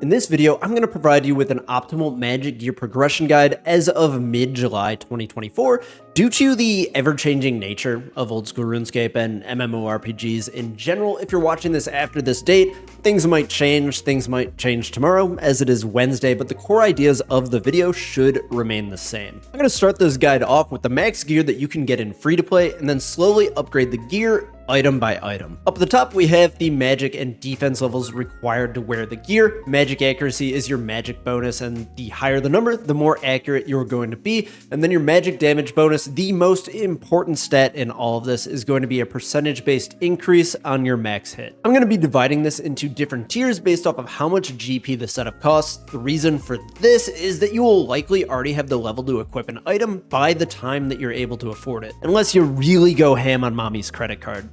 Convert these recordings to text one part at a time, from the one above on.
In this video, I'm going to provide you with an optimal Magic Gear Progression guide as of mid-July 2024 due to the ever-changing nature of Oldschool Runescape and MMORPGs in general. If you're watching this after this date, things might change tomorrow as it is Wednesday, but the core ideas of the video should remain the same. I'm going to start this guide off with the max gear that you can get in free-to-play and then slowly upgrade the gear item by item. Up at the top, we have the magic and defense levels required to wear the gear. Magic accuracy is your magic bonus, and the higher the number, the more accurate you're going to be. And then your magic damage bonus, the most important stat in all of this, is going to be a percentage-based increase on your max hit. I'm going to be dividing this into different tiers based off of how much GP the setup costs. The reason for this is that you will likely already have the level to equip an item by the time that you're able to afford it, unless you really go ham on mommy's credit card.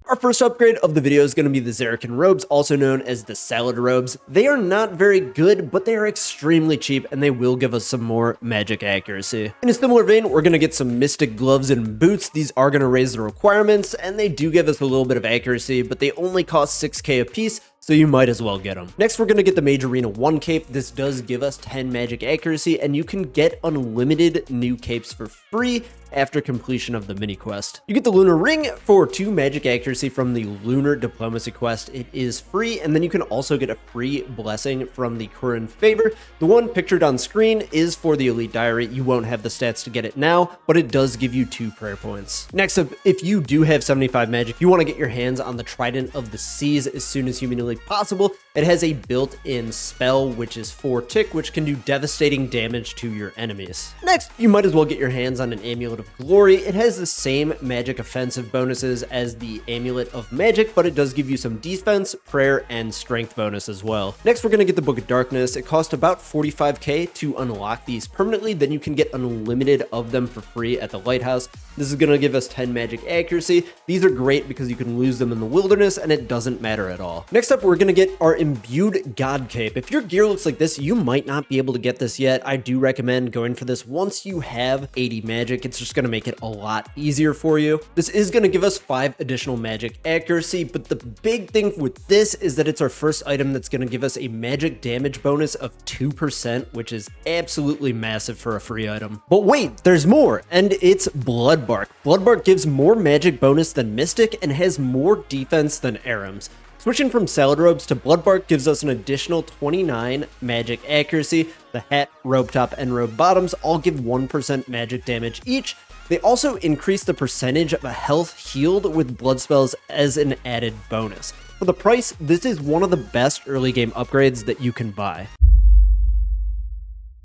Our first upgrade of the video is going to be the Zerakin robes, also known as the salad robes. They are not very good, but they are extremely cheap, and they will give us some more magic accuracy. In a similar vein, we're going to get some mystic gloves and boots. These are going to raise the requirements, and they do give us a little bit of accuracy, but they only cost 6k a piece, so you might as well get them. Next, we're going to get the Mage Arena 1 cape. This does give us 10 magic accuracy, and you can get unlimited new capes for free after completion of the mini quest. You get the Lunar Ring for 2 magic accuracy from the Lunar Diplomacy quest. It is free, and then you can also get a free blessing from the Kurin Favor. The one pictured on screen is for the Elite Diary. You won't have the stats to get it now, but it does give you 2 prayer points. Next up, if you do have 75 magic, you want to get your hands on the Trident of the Seas as soon as humanly possible. It has a built-in spell, which is 4 tick, which can do devastating damage to your enemies. Next, you might as well get your hands on an Amulet of Glory. It has the same magic offensive bonuses as the Amulet of Magic, but it does give you some defense, prayer, and strength bonus as well. Next, we're going to get the Book of Darkness. It costs about 45k to unlock these permanently. Then you can get unlimited of them for free at the Lighthouse. This is going to give us 10 magic accuracy. These are great because you can lose them in the wilderness, and it doesn't matter at all. Next up, we're going to get our Imbued God Cape. If your gear looks like this, you might not be able to get this yet. I do recommend going for this once you have 80 magic. It's just going to make it a lot easier for you. This is going to give us 5 additional magic accuracy, but the big thing with this is that it's our first item that's going to give us a magic damage bonus of 2%, which is absolutely massive for a free item. But wait, there's more, and it's Bloodbark. Bloodbark gives more magic bonus than Mystic and has more defense than Arams. Switching from Salad Robes to Bloodbark gives us an additional 29 magic accuracy. The hat, robe top, and robe bottoms all give 1% magic damage each. They also increase the percentage of a health healed with blood spells as an added bonus. For the price, this is one of the best early game upgrades that you can buy.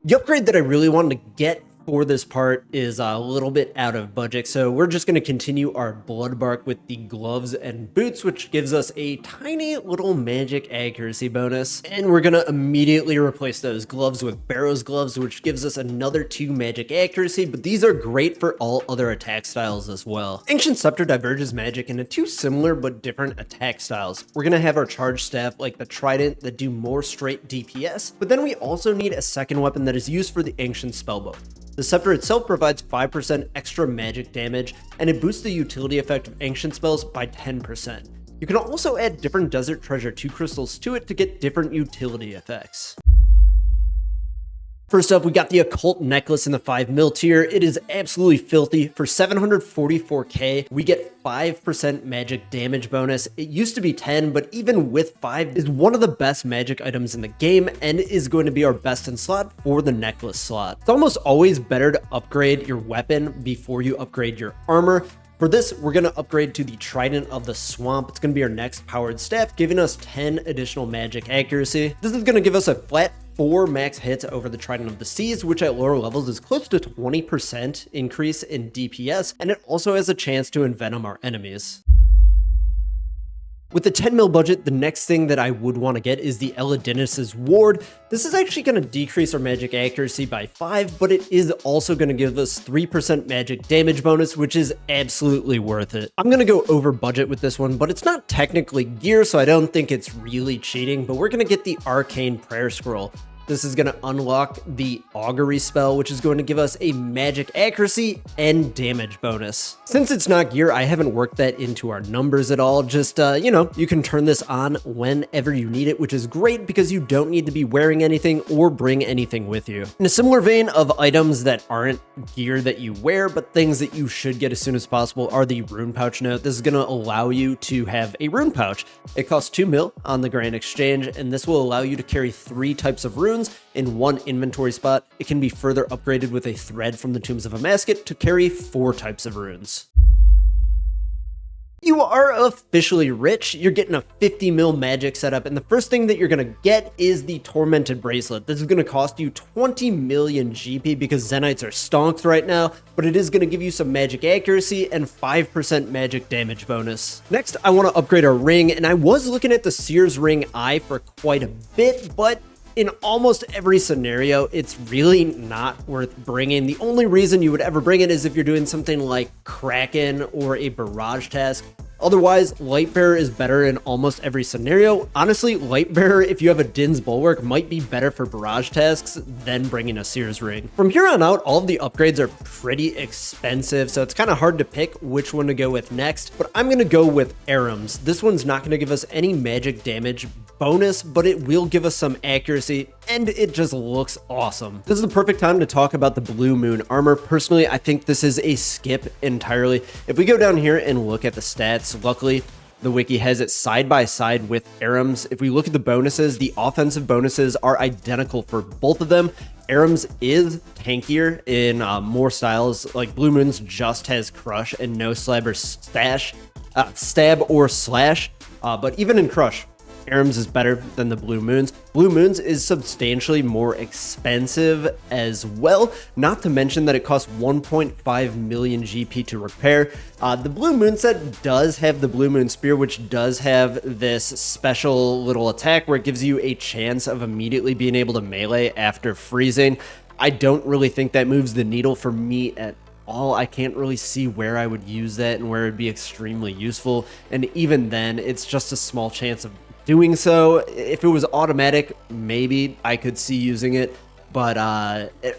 The upgrade that I really wanted to get for this part is a little bit out of budget, so we're just going to continue our Bloodbark with the gloves and boots, which gives us a tiny little magic accuracy bonus, and we're going to immediately replace those gloves with Barrow's gloves, which gives us another 2 magic accuracy, but these are great for all other attack styles as well. Ancient Scepter diverges magic into 2 similar but different attack styles. We're going to have our charge staff like the Trident that do more straight DPS, but then we also need a second weapon that is used for the Ancient Spellbook. The Scepter itself provides 5% extra magic damage, and it boosts the utility effect of ancient spells by 10%. You can also add different Desert Treasure 2 crystals to it to get different utility effects. First up, we got the Occult Necklace in the 5 mil tier. It is absolutely filthy. For 744k, we get 5% magic damage bonus. It used to be 10, but even with 5 is one of the best magic items in the game and is going to be our best in slot for the necklace slot. It's almost always better to upgrade your weapon before you upgrade your armor. For this, we're going to upgrade to the Trident of the Swamp. It's going to be our next powered staff, giving us 10 additional magic accuracy. This is going to give us a flat 4 max hits over the Trident of the Seas, which at lower levels is close to 20% increase in DPS, and it also has a chance to envenom our enemies. With the 10 mil budget, the next thing that I would want to get is the Elidinus' Ward. This is actually going to decrease our magic accuracy by 5, but it is also going to give us 3% magic damage bonus, which is absolutely worth it. I'm going to go over budget with this one, but it's not technically gear, so I don't think it's really cheating, but we're going to get the Arcane Prayer Scroll. this is going to unlock the augury spell, which is going to give us a magic accuracy and damage bonus. Since it's not gear, I haven't worked that into our numbers at all. Just, you know, you can turn this on whenever you need it, which is great because you don't need to be wearing anything or bring anything with you. In a similar vein of items that aren't gear that you wear, but things that you should get as soon as possible, are the rune pouch note. This is going to allow you to have a rune pouch. It costs 2 mil on the Grand Exchange, and this will allow you to carry 3 types of runes in 1 inventory spot. It can be further upgraded with a thread from the Tombs of Amasket to carry 4 types of runes. You are officially rich. You're getting a 50 mil magic setup, and the first thing that you're going to get is the Tormented Bracelet. This is going to cost you 20 million GP because Zenites are stonked right now, but it is going to give you some magic accuracy and 5% magic damage bonus. Next, I want to upgrade our ring, and I was looking at the Seer's Ring Eye for quite a bit, but in almost every scenario, it's really not worth bringing. The only reason you would ever bring it is if you're doing something like Kraken or a barrage task. Otherwise, Lightbearer is better in almost every scenario. Honestly, Lightbearer, if you have a Din's Bulwark, might be better for barrage tasks than bringing a Seer's Ring. From here on out, all of the upgrades are pretty expensive, so it's kind of hard to pick which one to go with next, but I'm going to go with Arums. This one's not going to give us any magic damage bonus, but it will give us some accuracy, and it just looks awesome. This is the perfect time to talk about the Blue Moon armor. Personally, I think this is a skip entirely. If we go down here and look at the stats, luckily, the wiki has it side by side with Arums. If we look at the bonuses, the offensive bonuses are identical for both of them. Arums is tankier in more styles, like Blue Moon's just has Crush and no stab or slash, but even in Crush, Arums is better than the Blue Moons. Blue Moons is substantially more expensive as well, not to mention that it costs 1.5 million GP to repair. The Blue Moon set does have the Blue Moon Spear, which does have this special little attack where it gives you a chance of immediately being able to melee after freezing. I don't really think that moves the needle for me at all. I can't really see where I would use that and where it'd be extremely useful, and even then, it's just a small chance of doing so. If it was automatic, maybe I could see using it, but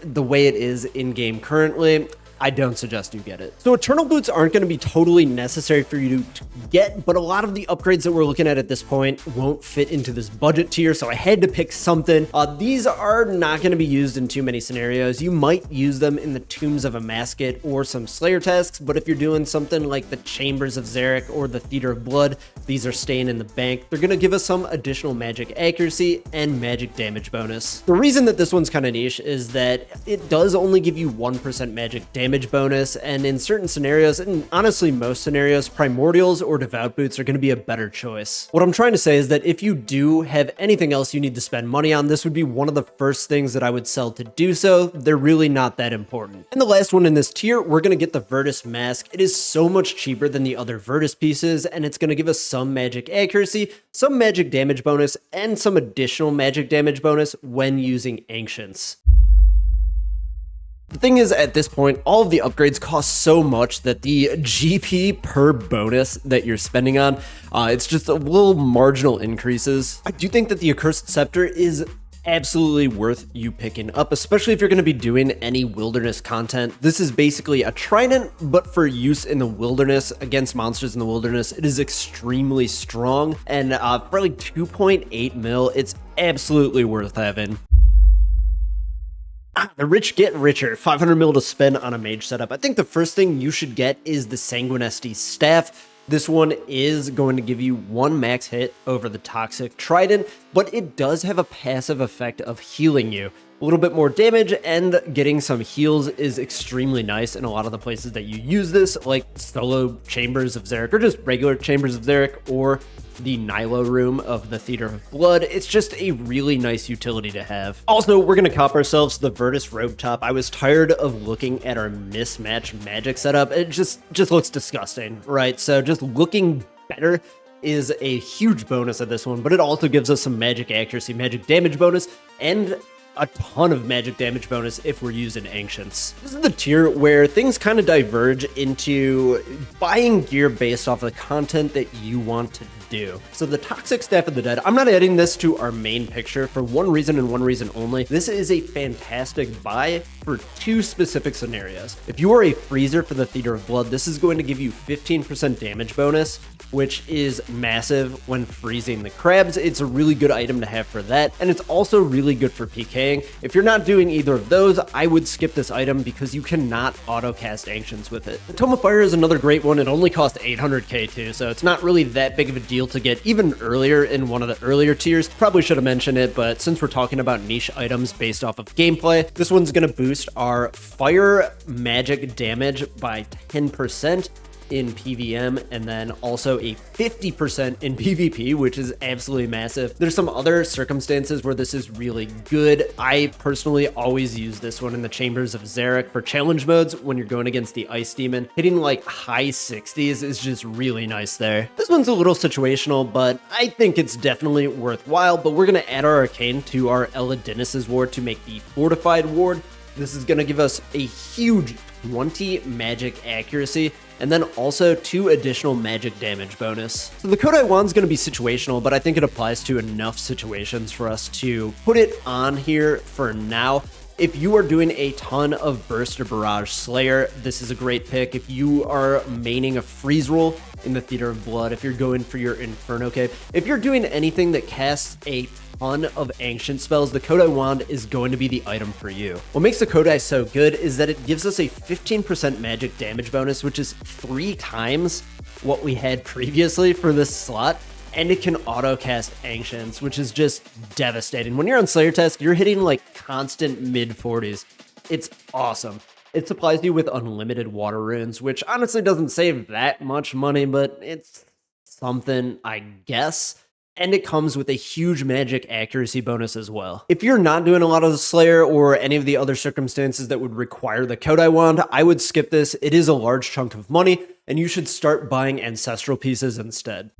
the way it is in game currently, I don't suggest you get it. So Eternal Boots aren't going to be totally necessary for you to get, but a lot of the upgrades that we're looking at this point won't fit into this budget tier, so I had to pick something. These are not going to be used in too many scenarios. You might use them in the Tombs of Amasket or some Slayer tasks, but if you're doing something like the Chambers of Zarek or the Theater of Blood, these are staying in the bank. They're going to give us some additional magic accuracy and magic damage bonus. The reason that this one's kind of niche is that it does only give you 1% magic damage bonus, and in certain scenarios, and honestly most scenarios, Primordials or Devout Boots are going to be a better choice. What I'm trying to say is that if you do have anything else you need to spend money on, this would be one of the first things that I would sell to do so. They're really not that important. And the last one in this tier, we're going to get the Virtus Mask. It is so much cheaper than the other Virtus pieces, and it's going to give us some magic accuracy, some magic damage bonus, and some additional magic damage bonus when using Ancients. The thing is, at this point, all of the upgrades cost so much that the GP per bonus that you're spending on, it's just a little marginal increases. I do think that the Accursed Scepter is absolutely worth you picking up, especially if you're going to be doing any wilderness content. This is basically a trident, but for use in the wilderness against monsters in the wilderness. It is extremely strong, and for like 2.8 mil, it's absolutely worth having. The rich get richer, 500 mil to spend on a mage setup. I think the first thing you should get is the Sanguinesti Staff. This one is going to give you 1 max hit over the Toxic Trident, but it does have a passive effect of healing you. A little bit more damage, and getting some heals is extremely nice in a lot of the places that you use this, like solo Chambers of Zarek, or just regular Chambers of Zarek, or the Nilo room of the Theater of Blood. It's just a really nice utility to have. Also, we're going to cop ourselves the Virtus Robe Top. I was tired of looking at our mismatched magic setup. It just looks disgusting, right? So just looking better is a huge bonus of this one, but it also gives us some magic accuracy, magic damage bonus, and a ton of magic damage bonus if we're using Ancients. This is the tier where things kind of diverge into buying gear based off of the content that you want to do. So the Toxic Staff of the Dead, I'm not adding this to our main picture for one reason and one reason only. This is a fantastic buy for two specific scenarios. If you are a freezer for the Theater of Blood, this is going to give you 15% damage bonus, which is massive when freezing the crabs. It's a really good item to have for that, and it's also really good for PKing. If you're not doing either of those, I would skip this item because you cannot auto-cast Ancients with it. The Tome of Fire is another great one. It only costs 800k too, so it's not really that big of a deal to get even earlier in one of the earlier tiers. Probably should have mentioned it, but since we're talking about niche items based off of gameplay, this one's going to boost our fire magic damage by 10% in PVM, and then also a 50% in PvP, which is absolutely massive. There's some other circumstances where this is really good. I personally always use this one in the Chambers of Xeric for challenge modes when you're going against the Ice Demon. Hitting like high 60s is just really nice there. This one's a little situational, but I think it's definitely worthwhile. But we're going to add our Arcane to our Eladinis's ward to make the Fortified ward. This is going to give us a huge 20 magic accuracy, and then also 2 additional magic damage bonus. So the Kodai Wand's going to be situational, but I think it applies to enough situations for us to put it on here for now. If you are doing a ton of Burst or Barrage Slayer, this is a great pick. If you are maining a freeze roll in the Theater of Blood, if you're going for your Inferno Cave, if you're doing anything that casts a ton of ancient spells, the Kodai Wand is going to be the item for you. What makes the Kodai so good is that it gives us a 15% magic damage bonus, which is 3 times what we had previously for this slot. And it can auto-cast Ancients, which is just devastating. When you're on Slayer Task, you're hitting like constant mid-40s. It's awesome. It supplies you with unlimited water runes, which honestly doesn't save that much money, but it's something, I guess. And it comes with a huge magic accuracy bonus as well. If you're not doing a lot of the Slayer or any of the other circumstances that would require the Kodai Wand, I would skip this. It is a large chunk of money, and you should start buying Ancestral pieces instead.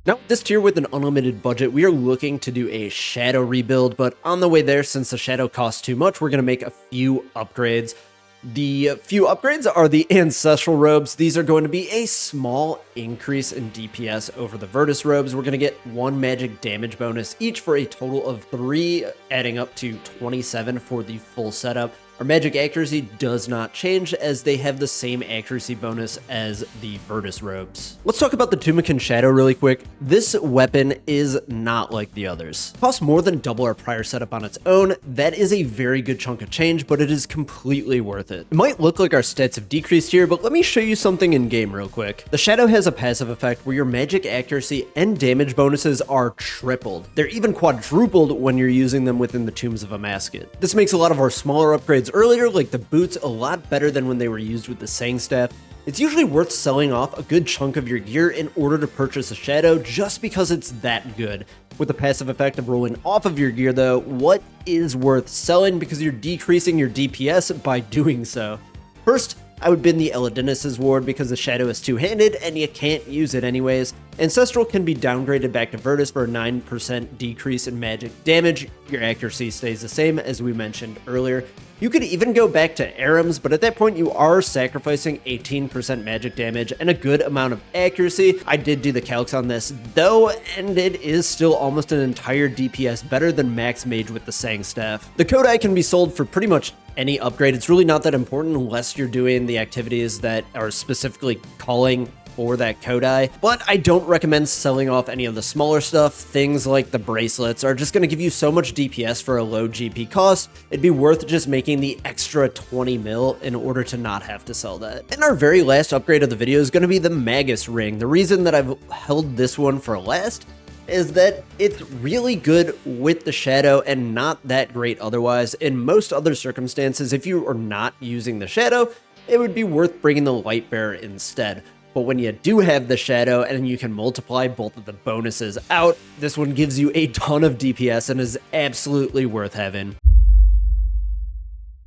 Now, this tier with an unlimited budget, we are looking to do a Shadow rebuild, but on the way there, since the Shadow costs too much, we're going to make a few upgrades. The few upgrades are the Ancestral Robes. These are going to be a small increase in DPS over the Virtus Robes. We're going to get 1 magic damage bonus each for a total of 3, adding up to 27 for the full setup. Our magic accuracy does not change as they have the same accuracy bonus as the Virtus Robes. Let's talk about the Tumican Shadow really quick. This weapon is not like the others. It costs more than double our prior setup on its own. That is a very good chunk of change, but it is completely worth it. It might look like our stats have decreased here, but let me show you something in game real quick. The Shadow has a passive effect where your magic accuracy and damage bonuses are tripled. They're even quadrupled when you're using them within the Tombs of Amasket. This makes a lot of our smaller upgrades earlier, like the boots, a lot better than when they were used with the Sang Staff. It's usually worth selling off a good chunk of your gear in order to purchase a Shadow just because it's that good. With the passive effect of rolling off of your gear though, what is worth selling because you're decreasing your DPS by doing so? First, I would bin the Eladinis's ward because the Shadow is two-handed and you can't use it anyways. Ancestral can be downgraded back to Virtus for a 9% decrease in magic damage. Your accuracy stays the same as we mentioned earlier. You could even go back to Aram's, but at that point you are sacrificing 18% magic damage and a good amount of accuracy. I did do the calcs on this though, and it is still almost an entire DPS better than Max Mage with the Sang Staff. The Kodai can be sold for pretty much any upgrade. It's really not that important unless you're doing the activities that are specifically calling for that Kodai, but I don't recommend selling off any of the smaller stuff. Things like the bracelets are just going to give you so much DPS for a low GP cost, it'd be worth just making the extra 20 mil in order to not have to sell that. And our very last upgrade of the video is going to be the Magus Ring. The reason that I've held this one for last is that it's really good with the Shadow and not that great otherwise. In most other circumstances, if you are not using the Shadow, it would be worth bringing the Lightbearer instead. But when you do have the Shadow and you can multiply both of the bonuses out, this one gives you a ton of DPS and is absolutely worth having.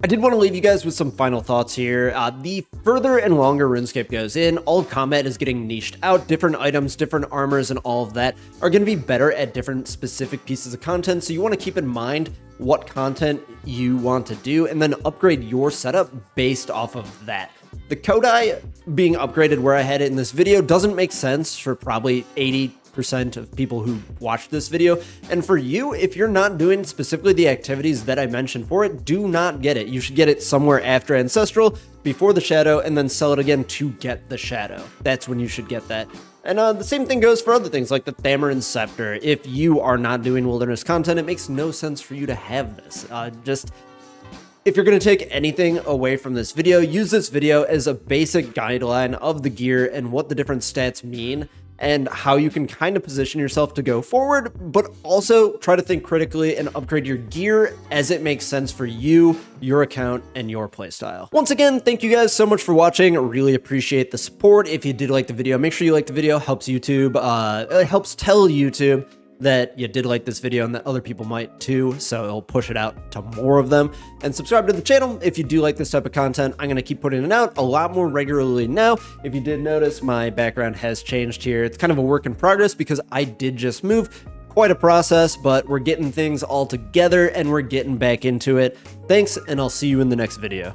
I did want to leave you guys with some final thoughts here. The further and longer RuneScape goes in, all of combat is getting niched out. Different items, different armors, and all of that are going to be better at different specific pieces of content. So you want to keep in mind what content you want to do and then upgrade your setup based off of that. The Kodai being upgraded where I had it in this video doesn't make sense for probably 80% of people who watch this video. And for you, if you're not doing specifically the activities that I mentioned for it, do not get it. You should get it somewhere after Ancestral, before the Shadow, and then sell it again to get the Shadow. That's when you should get that. And the same thing goes for other things like the Tamarin Scepter. If you are not doing wilderness content, it makes no sense for you to have this. If you're going to take anything away from this video, use this video as a basic guideline of the gear and what the different stats mean and how you can kind of position yourself to go forward, but also try to think critically and upgrade your gear as it makes sense for you, your account, and your playstyle. Once again, thank you guys so much for watching. I really appreciate the support. If you did like the video, make sure you like the video. Helps YouTube, it helps tell YouTube that you did like this video and that other people might too, so it'll push it out to more of them. And subscribe to the channel if you do like this type of content. I'm gonna keep putting it out a lot more regularly now. If you did notice, my background has changed here. It's kind of a work in progress because I did just move. Quite a process, but we're getting things all together and we're getting back into it. Thanks, and I'll see you in the next video.